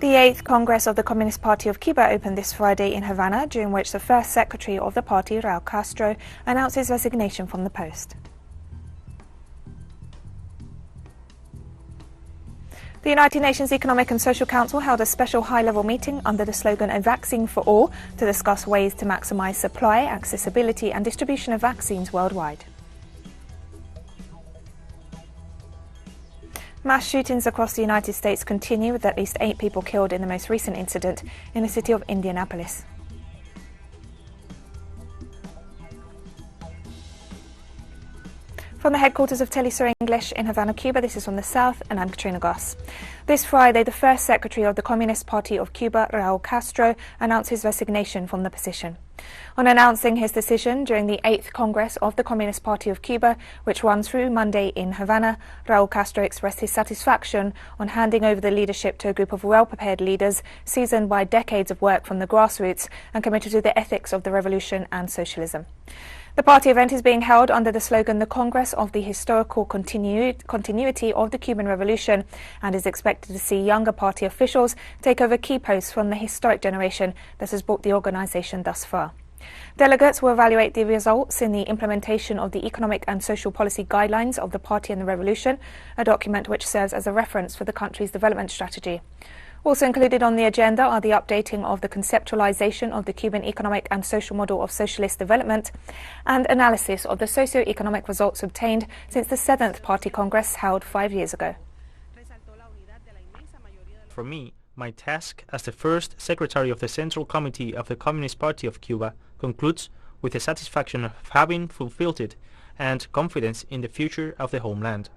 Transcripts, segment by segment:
The 8th Congress of the Communist Party of Cuba opened this Friday in Havana, during which the first secretary of the party, Raul Castro, announced his resignation from the post. The United Nations Economic and Social Council held a special high-level meeting under the slogan "A Vaccine for All" to discuss ways to maximize supply, accessibility and distribution of vaccines worldwide. Mass shootings across the United States continue, with at least 8 people killed in the most recent incident in the city of Indianapolis. From the headquarters of teleSUR English in Havana, Cuba, this is From the South, and I'm Katrina Goss. This Friday, the first secretary of the Communist Party of Cuba, Raul Castro, announced his resignation from the position. On announcing his decision during the 8th Congress of the Communist Party of Cuba, which runs through Monday in Havana, Raul Castro expressed his satisfaction on handing over the leadership to a group of well-prepared leaders, seasoned by decades of work from the grassroots and committed to the ethics of the revolution and socialism. The party event is being held under the slogan "The Congress of the Historical Continuity of the Cuban Revolution" and is expected to see younger party officials take over key posts from the historic generation that has brought the organization thus far. Delegates will evaluate the results in the implementation of the economic and social policy guidelines of the party and the revolution, a document which serves as a reference for the country's development strategy. Also included on the agenda are the updating of the conceptualization of the Cuban economic and social model of socialist development and analysis of the socio-economic results obtained since the 7th Party Congress held 5 years ago. For me, my task as the first Secretary of the Central Committee of the Communist Party of Cuba concludes with the satisfaction of having fulfilled it and confidence in the future of the homeland,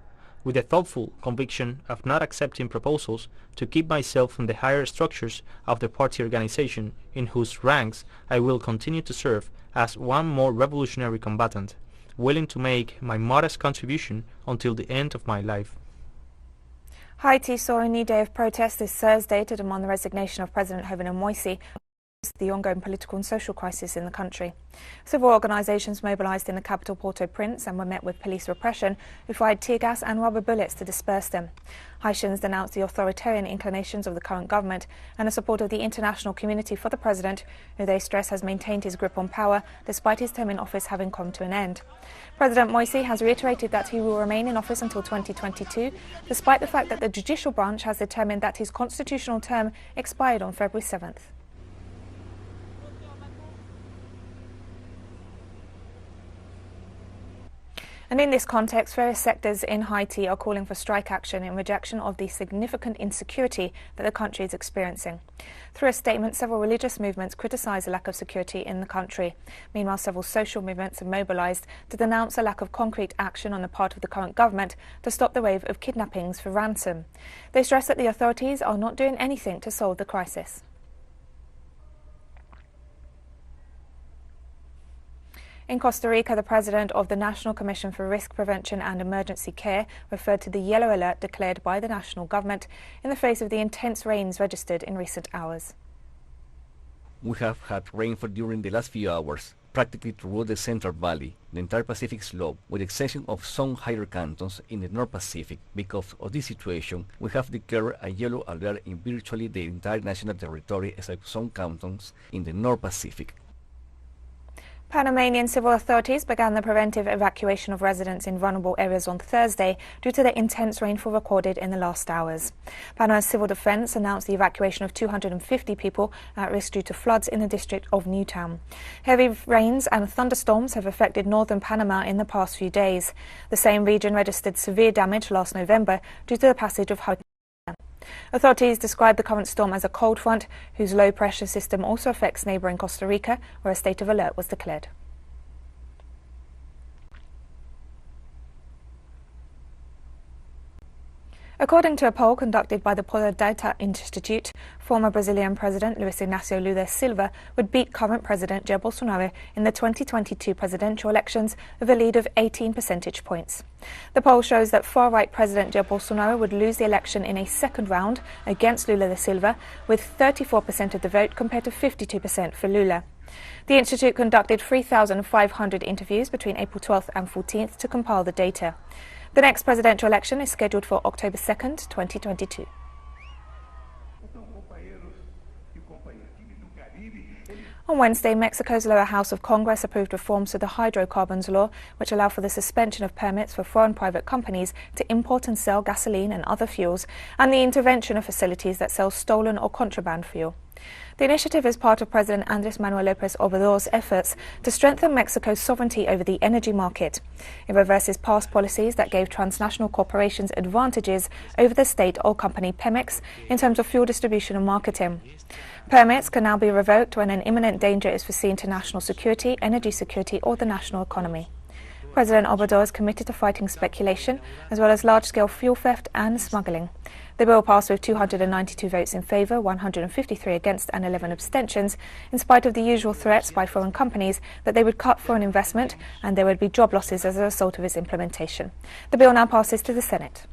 with a thoughtful conviction of not accepting proposals to keep myself in the higher structures of the party organization, in whose ranks I will continue to serve as one more revolutionary combatant, willing to make my modest contribution until the end of my life. Haiti saw a new day of protest this Thursday to demand the resignation of President Jovenel Moise, the ongoing political and social crisis in the country. Several organizations mobilized in the capital Port-au-Prince and were met with police repression, who fired tear gas and rubber bullets to disperse them. Haitians denounced the authoritarian inclinations of the current government and the support of the international community for the president, who they stress has maintained his grip on power despite his term in office having come to an end. President Moise has reiterated that he will remain in office until 2022, despite the fact that the judicial branch has determined that his constitutional term expired on February 7th. And in this context, various sectors in Haiti are calling for strike action in rejection of the significant insecurity that the country is experiencing. Through a statement, several religious movements criticize the lack of security in the country. Meanwhile, several social movements have mobilized to denounce a lack of concrete action on the part of the current government to stop the wave of kidnappings for ransom. They stress that the authorities are not doing anything to solve the crisis. In Costa Rica, the president of the National Commission for Risk Prevention and Emergency Care referred to the yellow alert declared by the national government in the face of the intense rains registered in recent hours. We have had rainfall during the last few hours, practically throughout the Central Valley, the entire Pacific slope, with the exception of some higher cantons in the North Pacific. Because of this situation, we have declared a yellow alert in virtually the entire national territory except some cantons in the North Pacific. Panamanian civil authorities began the preventive evacuation of residents in vulnerable areas on Thursday due to the intense rainfall recorded in the last hours. Panama's civil defense announced the evacuation of 250 people at risk due to floods in the district of Newtown. Heavy rains and thunderstorms have affected northern Panama in the past few days. The same region registered severe damage last November due to the passage of Haiti. Authorities described the current storm as a cold front, whose low-pressure system also affects neighbouring Costa Rica, where a state of alert was declared. According to a poll conducted by the Poder Data Institute, former Brazilian President Luiz Inácio Lula da Silva would beat current President Jair Bolsonaro in the 2022 presidential elections with a lead of 18 percentage points. The poll shows that far-right President Jair Bolsonaro would lose the election in a second round against Lula da Silva, with 34% of the vote compared to 52% for Lula. The Institute conducted 3,500 interviews between April 12th and 14th to compile the data. The next presidential election is scheduled for October 2nd, 2022. On Wednesday, Mexico's lower house of Congress approved reforms to the hydrocarbons law, which allow for the suspension of permits for foreign private companies to import and sell gasoline and other fuels, and the intervention of facilities that sell stolen or contraband fuel. The initiative is part of President Andrés Manuel López Obrador's efforts to strengthen Mexico's sovereignty over the energy market. It reverses past policies that gave transnational corporations advantages over the state oil company Pemex in terms of fuel distribution and marketing. Permits can now be revoked when an imminent danger is foreseen to national security, energy security, or the national economy. President Obrador is committed to fighting speculation, as well as large-scale fuel theft and smuggling. The bill passed with 292 votes in favour, 153 against and 11 abstentions, in spite of the usual threats by foreign companies that they would cut foreign investment and there would be job losses as a result of its implementation. The bill now passes to the Senate.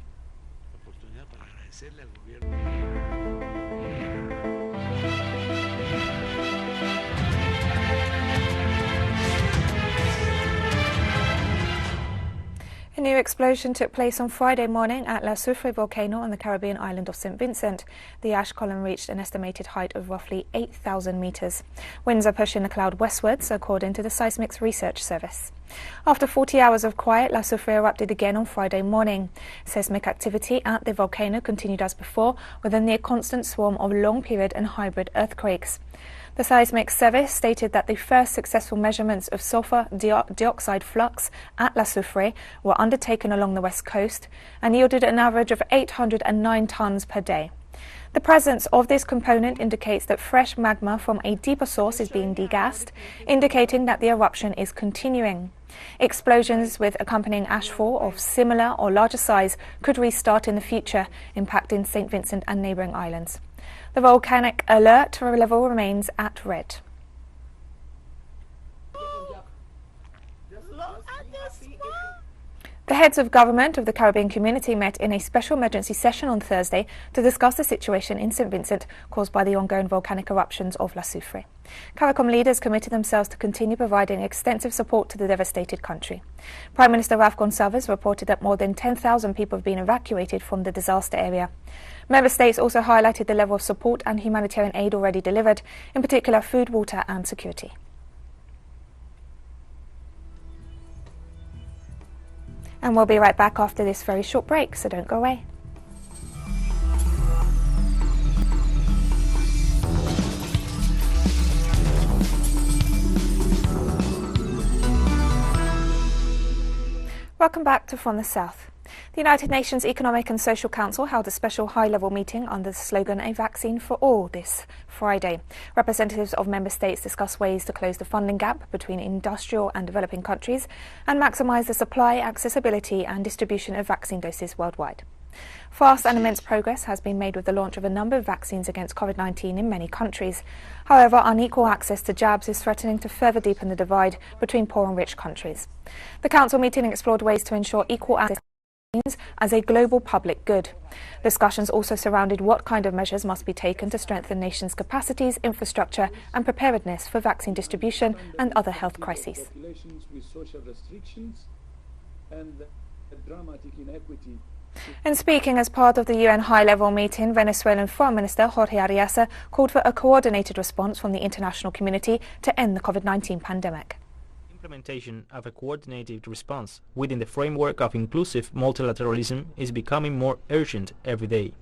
A new explosion took place on Friday morning at La Soufre volcano on the Caribbean island of St. Vincent. The ash column reached an estimated height of roughly 8,000 metres. Winds are pushing the cloud westwards, according to the Seismic Research Service. After 40 hours of quiet, La Soufre erupted again on Friday morning. Seismic activity at the volcano continued as before, with a near-constant swarm of long-period and hybrid earthquakes. The Seismic Service stated that the first successful measurements of sulfur dioxide flux at La Soufre were undertaken along the west coast and yielded an average of 809 tonnes per day. The presence of this component indicates that fresh magma from a deeper source is being degassed, indicating that the eruption is continuing. Explosions with accompanying ashfall of similar or larger size could restart in the future, impacting St. Vincent and neighbouring islands. The volcanic alert level remains at red. The heads of government of the Caribbean community met in a special emergency session on Thursday to discuss the situation in St. Vincent caused by the ongoing volcanic eruptions of La Soufre. CARICOM leaders committed themselves to continue providing extensive support to the devastated country. Prime Minister Ralph Gonsalves reported that more than 10,000 people have been evacuated from the disaster area. Member states also highlighted the level of support and humanitarian aid already delivered, in particular food, water and security. And we'll be right back after this very short break, so don't go away. Welcome back to From the South. The United Nations Economic and Social Council held a special high-level meeting under the slogan "A Vaccine for All" this Friday. Representatives of member states discussed ways to close the funding gap between industrial and developing countries and maximise the supply, accessibility and distribution of vaccine doses worldwide. Fast and immense progress has been made with the launch of a number of vaccines against COVID-19 in many countries. However, unequal access to jabs is threatening to further deepen the divide between poor and rich countries. The Council meeting explored ways to ensure equal access as a global public good. Discussions also surrounded what kind of measures must be taken to strengthen nations' capacities, infrastructure and preparedness for vaccine distribution and other health crises. And speaking as part of the UN high-level meeting, Venezuelan Foreign Minister Jorge Arias called for a coordinated response from the international community to end the COVID-19 pandemic. Implementation of a coordinated response within the framework of inclusive multilateralism is becoming more urgent every day.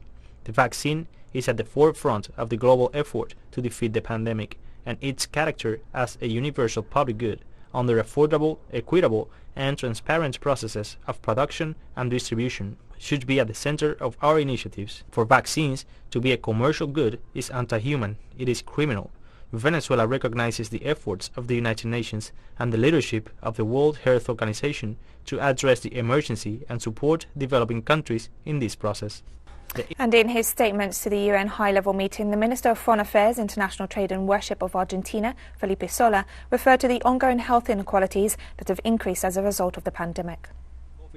The vaccine is at the forefront of the global effort to defeat the pandemic, and its character as a universal public good under affordable, equitable and transparent processes of production and distribution should be at the center of our initiatives. For vaccines to be a commercial good is anti-human, it is criminal. Venezuela recognizes the efforts of the United Nations and the leadership of the World Health Organization to address the emergency and support developing countries in this process. And in his statements to the UN high-level meeting, the Minister of Foreign Affairs, International Trade and Worship of Argentina, Felipe Sola, referred to the ongoing health inequalities that have increased as a result of the pandemic.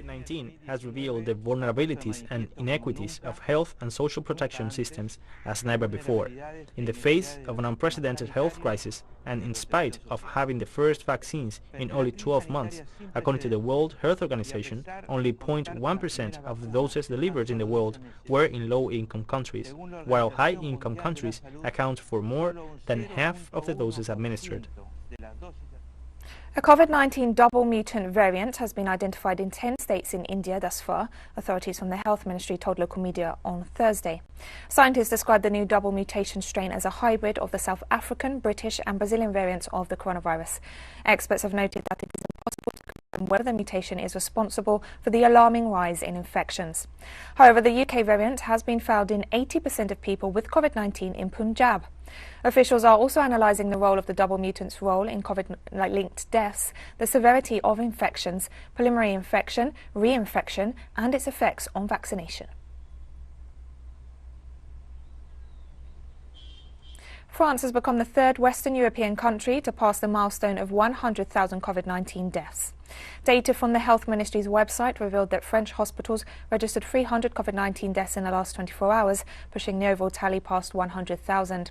COVID-19 has revealed the vulnerabilities and inequities of health and social protection systems as never before. In the face of an unprecedented health crisis, and in spite of having the first vaccines in only 12 months, according to the World Health Organization, only 0.1% of the doses delivered in the world were in low-income countries, while high-income countries account for more than half of the doses administered. A COVID-19 double mutant variant has been identified in 10 states in India thus far, authorities from the Health Ministry told local media on Thursday. Scientists described the new double mutation strain as a hybrid of the South African, British and Brazilian variants of the coronavirus. Experts have noted that it is impossible to confirm whether the mutation is responsible for the alarming rise in infections. However, the UK variant has been found in 80% of people with COVID-19 in Punjab. Officials are also analysing the role of the double mutant's role in COVID-linked deaths, the severity of infections, preliminary infection, reinfection, and its effects on vaccination. France has become the third Western European country to pass the milestone of 100,000 COVID-19 deaths. Data from the Health Ministry's website revealed that French hospitals registered 300 COVID-19 deaths in the last 24 hours, pushing the overall tally past 100,000.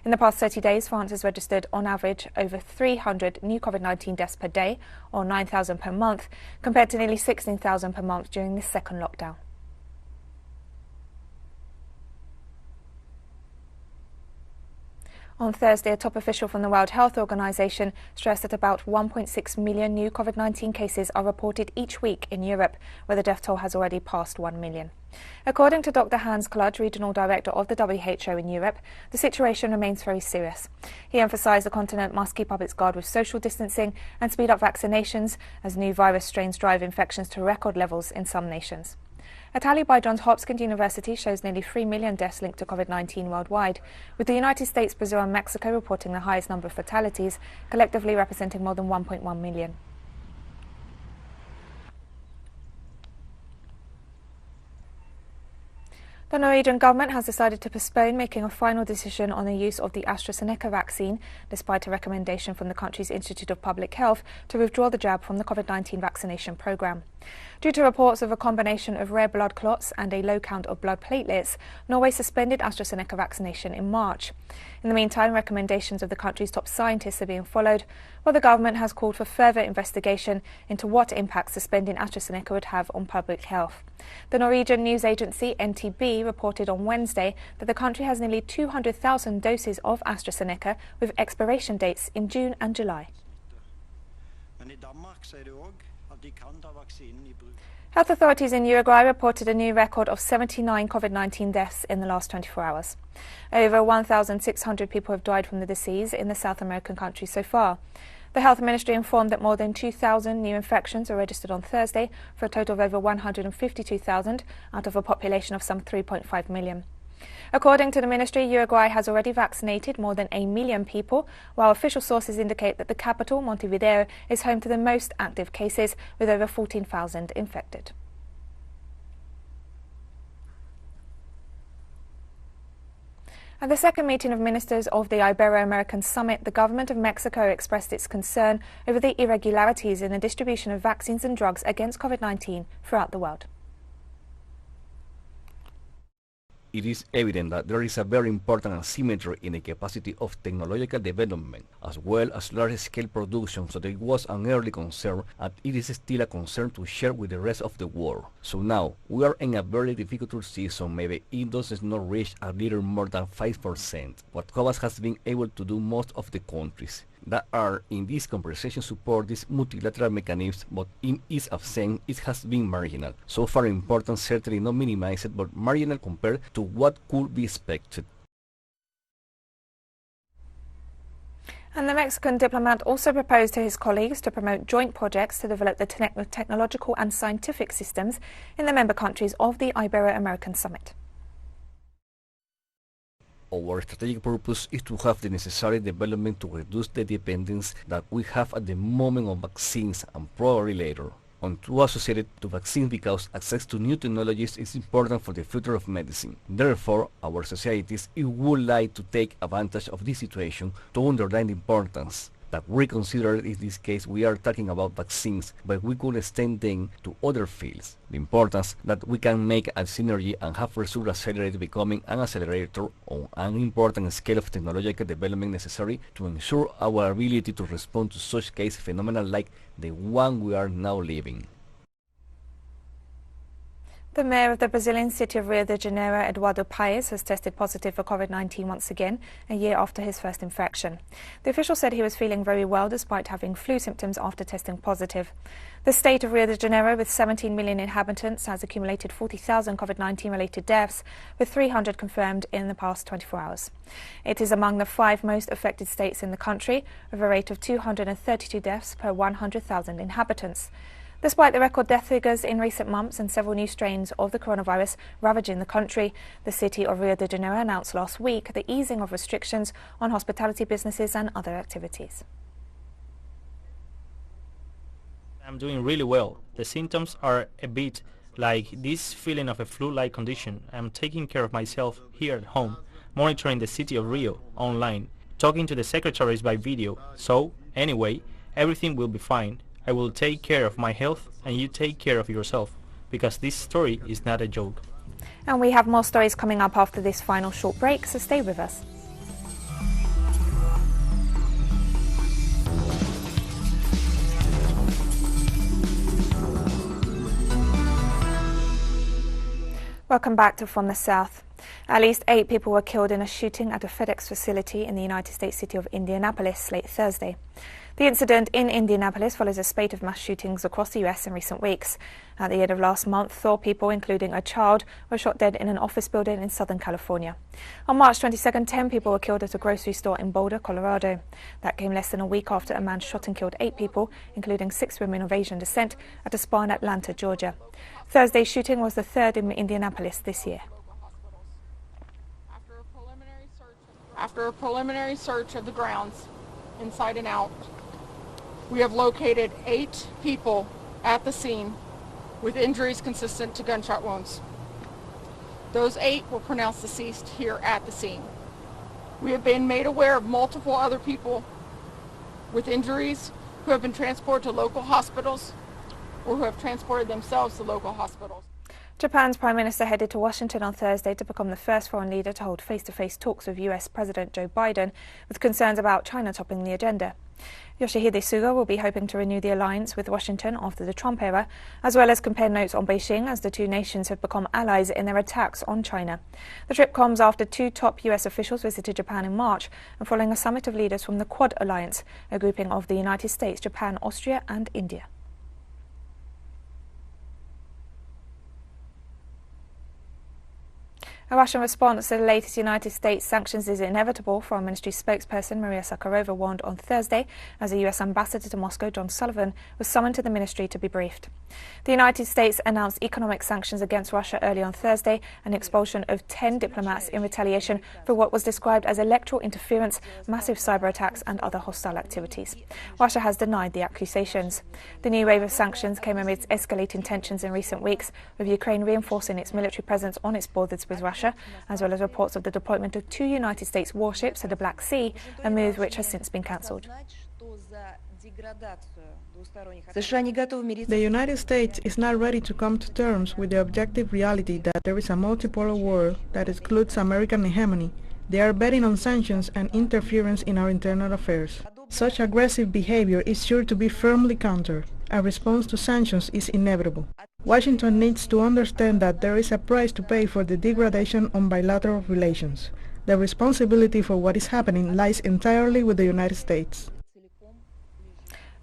In the past 30 days, France has registered, on average, over 300 new COVID-19 deaths per day, or 9,000 per month, compared to nearly 16,000 per month during the second lockdown. On Thursday, a top official from the World Health Organization stressed that about 1.6 million new COVID-19 cases are reported each week in Europe, where the death toll has already passed 1 million. According to Dr. Hans Kluge, regional director of the WHO in Europe, the situation remains very serious. He emphasized the continent must keep up its guard with social distancing and speed up vaccinations as new virus strains drive infections to record levels in some nations. A tally by Johns Hopkins University shows nearly 3 million deaths linked to COVID-19 worldwide, with the United States, Brazil and Mexico reporting the highest number of fatalities, collectively representing more than 1.1 million. The Norwegian government has decided to postpone making a final decision on the use of the AstraZeneca vaccine, despite a recommendation from the country's Institute of Public Health to withdraw the jab from the COVID-19 vaccination programme. Due to reports of a combination of rare blood clots and a low count of blood platelets, Norway suspended AstraZeneca vaccination in March. In the meantime, recommendations of the country's top scientists are being followed, while the government has called for further investigation into what impact suspending AstraZeneca would have on public health. The Norwegian news agency NTB reported on Wednesday that the country has nearly 200,000 doses of AstraZeneca with expiration dates in June and July. Health authorities in Uruguay reported a new record of 79 COVID-19 deaths in the last 24 hours. Over 1,600 people have died from the disease in the South American country so far. The Health Ministry informed that more than 2,000 new infections were registered on Thursday, for a total of over 152,000 out of a population of some 3.5 million. According to the ministry, Uruguay has already vaccinated more than 1 million people, while official sources indicate that the capital, Montevideo, is home to the most active cases, with over 14,000 infected. At the second meeting of ministers of the Ibero-American Summit, the government of Mexico expressed its concern over the irregularities in the distribution of vaccines and drugs against COVID-19 throughout the world. It is evident that there is a very important asymmetry in the capacity of technological development, as well as large-scale production, so that it was an early concern, and it is still a concern to share with the rest of the world. So now, we are in a very difficult season. Maybe it does not reach a little more than 5%, what Cubas has been able to do most of the countries that are in this conversation support this multilateral mechanism, but in its absence it has been marginal. So far important, certainly not minimized, but marginal compared to what could be expected. And the Mexican diplomat also proposed to his colleagues to promote joint projects to develop the technological and scientific systems in the member countries of the Ibero-American Summit. Our strategic purpose is to have the necessary development to reduce the dependence that we have at the moment on vaccines and probably later on to associated to vaccines, because access to new technologies is important for the future of medicine. Therefore, our societies would like to take advantage of this situation to underline the importance, that we consider in this case we are talking about vaccines, but we could extend them to other fields. The importance that we can make a synergy and have FTS accelerate becoming an accelerator on an important scale of technological development necessary to ensure our ability to respond to such case phenomena like the one we are now living. The mayor of the Brazilian city of Rio de Janeiro, Eduardo Paes, has tested positive for COVID-19 once again, a year after his first infection. The official said he was feeling very well despite having flu symptoms after testing positive. The state of Rio de Janeiro, with 17 million inhabitants, has accumulated 40,000 COVID-19 related deaths, with 300 confirmed in the past 24 hours. It is among the 5 most affected states in the country, with a rate of 232 deaths per 100,000 inhabitants. Despite the record death figures in recent months and several new strains of the coronavirus ravaging the country, the city of Rio de Janeiro announced last week the easing of restrictions on hospitality businesses and other activities. I'm doing really well. The symptoms are a bit like this feeling of a flu-like condition. I'm taking care of myself here at home, monitoring the city of Rio online, talking to the secretaries by video. So, anyway, everything will be fine. I will take care of my health and you take care of yourself, because this story is not a joke. And we have more stories coming up after this final short break, so stay with us. Welcome back to From the South. At least 8 people were killed in a shooting at a FedEx facility in the United States city of Indianapolis late Thursday. The incident in Indianapolis follows a spate of mass shootings across the US in recent weeks. At the end of last month, 4 people, including a child, were shot dead in an office building in Southern California. On March 22nd, 10 people were killed at a grocery store in Boulder, Colorado. That came less than a week after a man shot and killed 8 people, including 6 women of Asian descent, at a spa in Atlanta, Georgia. Thursday's shooting was the 3rd in Indianapolis this year. After a preliminary search of the grounds, inside and out, we have located 8 people at the scene with injuries consistent to gunshot wounds. Those 8 were pronounced deceased here at the scene. We have been made aware of multiple other people with injuries who have been transported to local hospitals or who have transported themselves to local hospitals. Japan's Prime Minister headed to Washington on Thursday to become the first foreign leader to hold face-to-face talks with US President Joe Biden, with concerns about China topping the agenda. Yoshihide Suga will be hoping to renew the alliance with Washington after the Trump era, as well as compare notes on Beijing as the 2 nations have become allies in their attacks on China. The trip comes after 2 top US officials visited Japan in March and following a summit of leaders from the Quad Alliance, a grouping of the United States, Japan, Austria and India. A Russian response to the latest United States sanctions is inevitable, Foreign Ministry spokesperson Maria Zakharova warned on Thursday, as the US ambassador to Moscow, John Sullivan, was summoned to the ministry to be briefed. The United States announced economic sanctions against Russia early on Thursday and expulsion of 10 diplomats in retaliation for what was described as electoral interference, massive cyber attacks and other hostile activities. Russia has denied the accusations. The new wave of sanctions came amidst escalating tensions in recent weeks, with Ukraine reinforcing its military presence on its borders with Russia, as well as reports of the deployment of 2 United States warships to the Black Sea, a move which has since been cancelled. The United States is not ready to come to terms with the objective reality that there is a multipolar world that excludes American hegemony. They are betting on sanctions and interference in our internal affairs. Such aggressive behavior is sure to be firmly countered. A response to sanctions is inevitable. Washington needs to understand that there is a price to pay for the degradation on bilateral relations. The responsibility for what is happening lies entirely with the United States.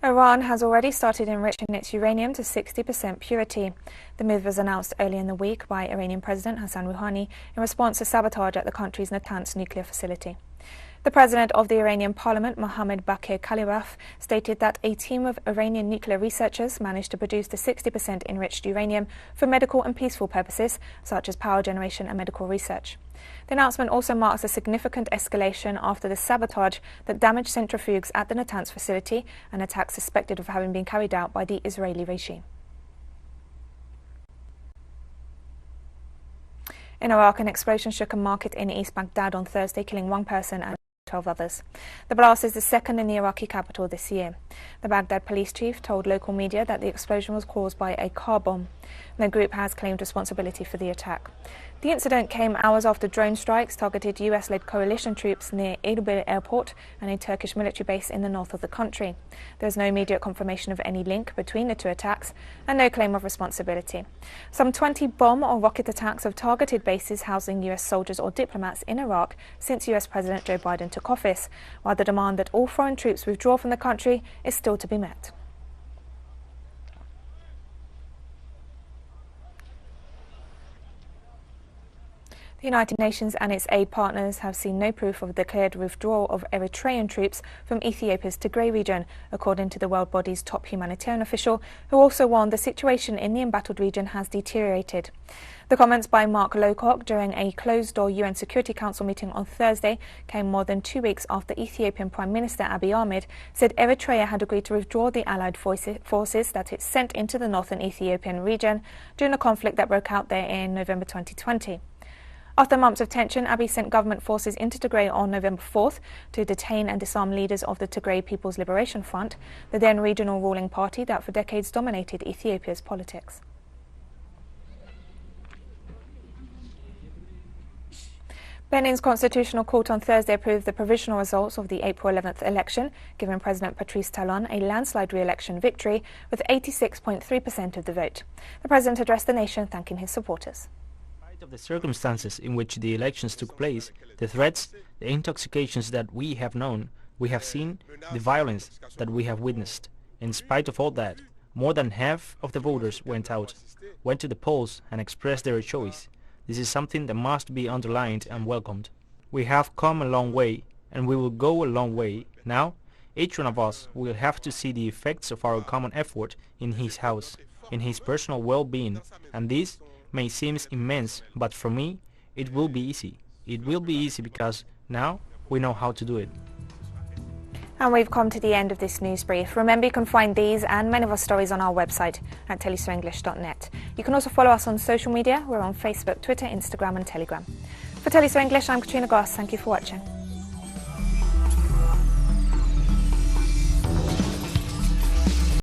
Iran has already started enriching its uranium to 60% purity. The move was announced early in the week by Iranian President Hassan Rouhani in response to sabotage at the country's Natanz nuclear facility. The president of the Iranian parliament, Mohammad Bakir Kalibaf, stated that a team of Iranian nuclear researchers managed to produce the 60% enriched uranium for medical and peaceful purposes, such as power generation and medical research. The announcement also marks a significant escalation after the sabotage that damaged centrifuges at the Natanz facility, an attack suspected of having been carried out by the Israeli regime. In Iraq, an explosion shook a market in East Baghdad on Thursday, killing 1 person and 12 others. The blast is the second in the Iraqi capital this year. The Baghdad police chief told local media that the explosion was caused by a car bomb. The group has claimed responsibility for the attack. The incident came hours after drone strikes targeted US-led coalition troops near Erbil airport and a Turkish military base in the north of the country. There is no immediate confirmation of any link between the two attacks and no claim of responsibility. Some 20 bomb or rocket attacks have targeted bases housing US soldiers or diplomats in Iraq since US President Joe Biden took office, while the demand that all foreign troops withdraw from the country is still to be met. The United Nations and its aid partners have seen no proof of a declared withdrawal of Eritrean troops from Ethiopia's Tigray region, according to the world body's top humanitarian official, who also warned the situation in the embattled region has deteriorated. The comments by Mark Lowcock during a closed-door UN Security Council meeting on Thursday came more than 2 weeks after Ethiopian Prime Minister Abiy Ahmed said Eritrea had agreed to withdraw the allied forces that it sent into the northern Ethiopian region during the conflict that broke out there in November 2020. After months of tension, Abiy sent government forces into Tigray on November 4th to detain and disarm leaders of the Tigray People's Liberation Front, the then regional ruling party that for decades dominated Ethiopia's politics. Benin's Constitutional Court on Thursday approved the provisional results of the April 11th election, giving President Patrice Talon a landslide re-election victory with 86.3% of the vote. The president addressed the nation, thanking his supporters. Of the circumstances in which the elections took place, the threats, the intoxications that we have known, we have seen, the violence that we have witnessed. In spite of all that, more than half of the voters went to the polls and expressed their choice. This is something that must be underlined and welcomed. We have come a long way, and we will go a long way. Now, each one of us will have to see the effects of our common effort in his house, in his personal well-being, and this may seem immense, but for me, it will be easy. It will be easy because now we know how to do it. And we've come to the end of this news brief. Remember, you can find these and many of our stories on our website at telesurenglish.net. You can also follow us on social media. We're on Facebook, Twitter, Instagram and Telegram. For teleSUR English, I'm Katrina Goss. Thank you for watching.